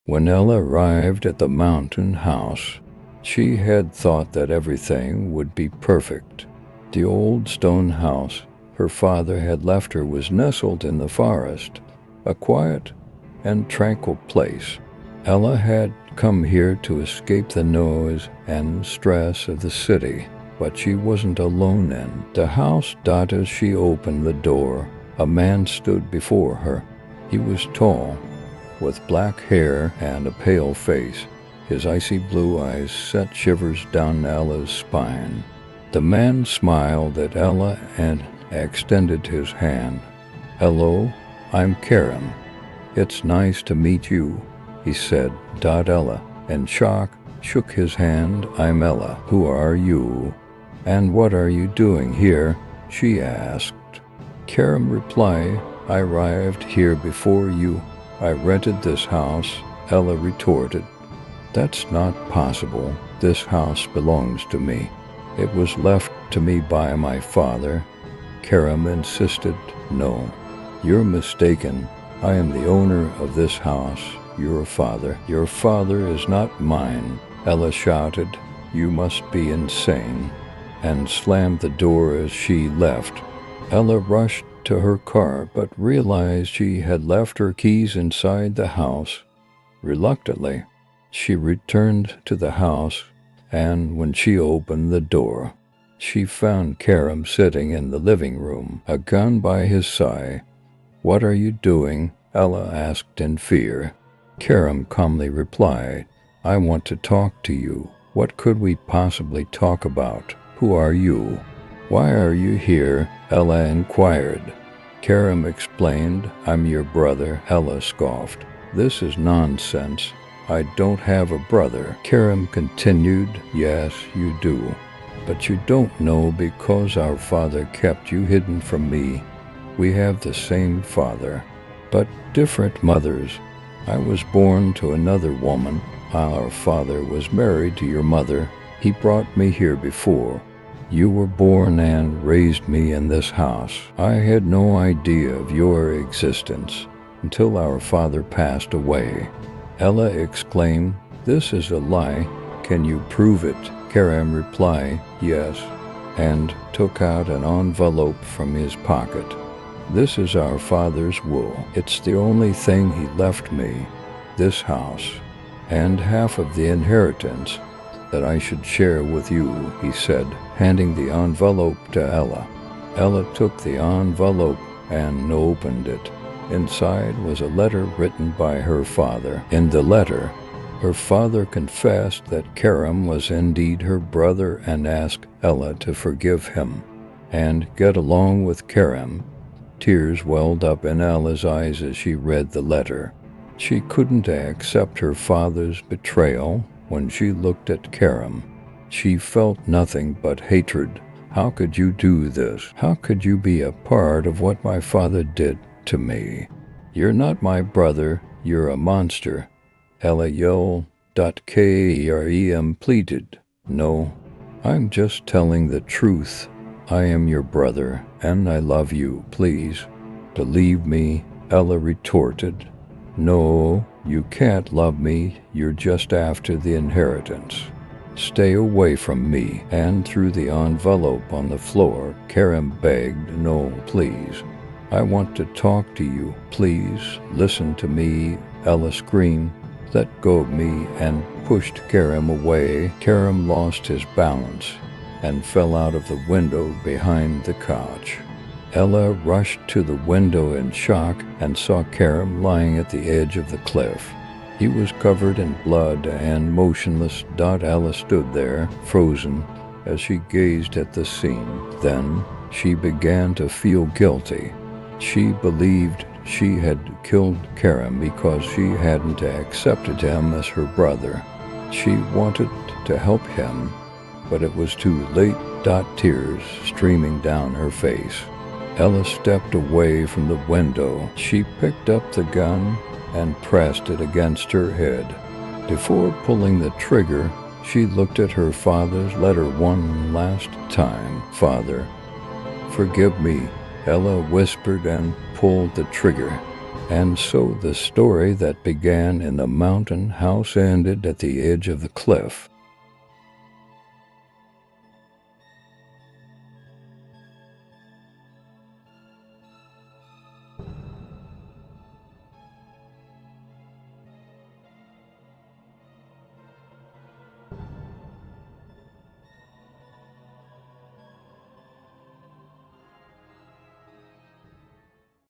When Ella arrived at the mountain house, she had thought that everything would be perfect. The old stone house her father had left her was nestled in the forest, a quiet and tranquil place. Ella had come here to escape the noise and stress of the city, but she wasn't alone in the house. As she opened the door, a man stood before her. He was tall, with black hair and a pale face. His icy blue eyes sent shivers down Ella's spine. The man smiled at Ella and extended his hand. "Hello, I'm Karam. It's nice to meet you," he said. Ella, in shock, shook his hand. "I'm Ella. Who are you? And what are you doing here?" she asked. Karam replied, "I arrived here before you. I rented this house," Ella retorted. "That's not possible. This house belongs to me. It was left to me by my father." Karam insisted. "No, you're mistaken. I am the owner of this house. Your father is not mine," Ella shouted. "You must be insane," and slammed the door as she left. Ella rushed to her car, but realized she had left her keys inside the house. Reluctantly, she returned to the house, and when she opened the door, she found Karam sitting in the living room, a gun by his side. "What are you doing?" Ella asked in fear. Karam calmly replied, "I want to talk to you." "What could we possibly talk about? Who are you? Why are you here?" Ella inquired. Karam explained, "I'm your brother." Ella scoffed. "This is nonsense. I don't have a brother." Karam continued, "Yes, you do. But you don't know because our father kept you hidden from me. We have the same father, but different mothers. I was born to another woman. Our father was married to your mother. He brought me here before. You were born and raised me in this house. I had no idea of your existence until our father passed away." Ella exclaimed, "This is a lie. Can you prove it?" Karam replied, "Yes," and took out an envelope from his pocket. "This is our father's will. It's the only thing he left me, this house, and half of the inheritance that I should share with you," he said, handing the envelope to Ella. Ella took the envelope and opened it. Inside was a letter written by her father. In the letter, her father confessed that Karam was indeed her brother and asked Ella to forgive him and get along with Karam. Tears welled up in Ella's eyes as she read the letter. She couldn't accept her father's betrayal. When she looked at Karam, she felt nothing but hatred. "How could you do this? How could you be a part of what my father did to me? You're not my brother. You're a monster." Ella yelled. Karam pleaded, "No, I'm just telling the truth. I am your brother, and I love you. Please, believe me," Ella retorted. "No, you can't love me. You're just after the inheritance. Stay away from me." And threw the envelope on the floor. Karam begged, "No, please. I want to talk to you. Please, listen to me." Ella screamed, "Let go of me," and pushed Karam away. Karam lost his balance and fell out of the window behind the couch. Ella rushed to the window in shock and saw Karam lying at the edge of the cliff. He was covered in blood and motionless. Ella stood there, frozen, as she gazed at the scene. Then she began to feel guilty. She believed she had killed Karam because she hadn't accepted him as her brother. She wanted to help him, but it was too late. Tears streaming down her face. Ella stepped away from the window. She picked up the gun and pressed it against her head. Before pulling the trigger, she looked at her father's letter one last time. "Father, forgive me," Ella whispered and pulled the trigger. And so the story that began in the mountain house ended at the edge of the cliff.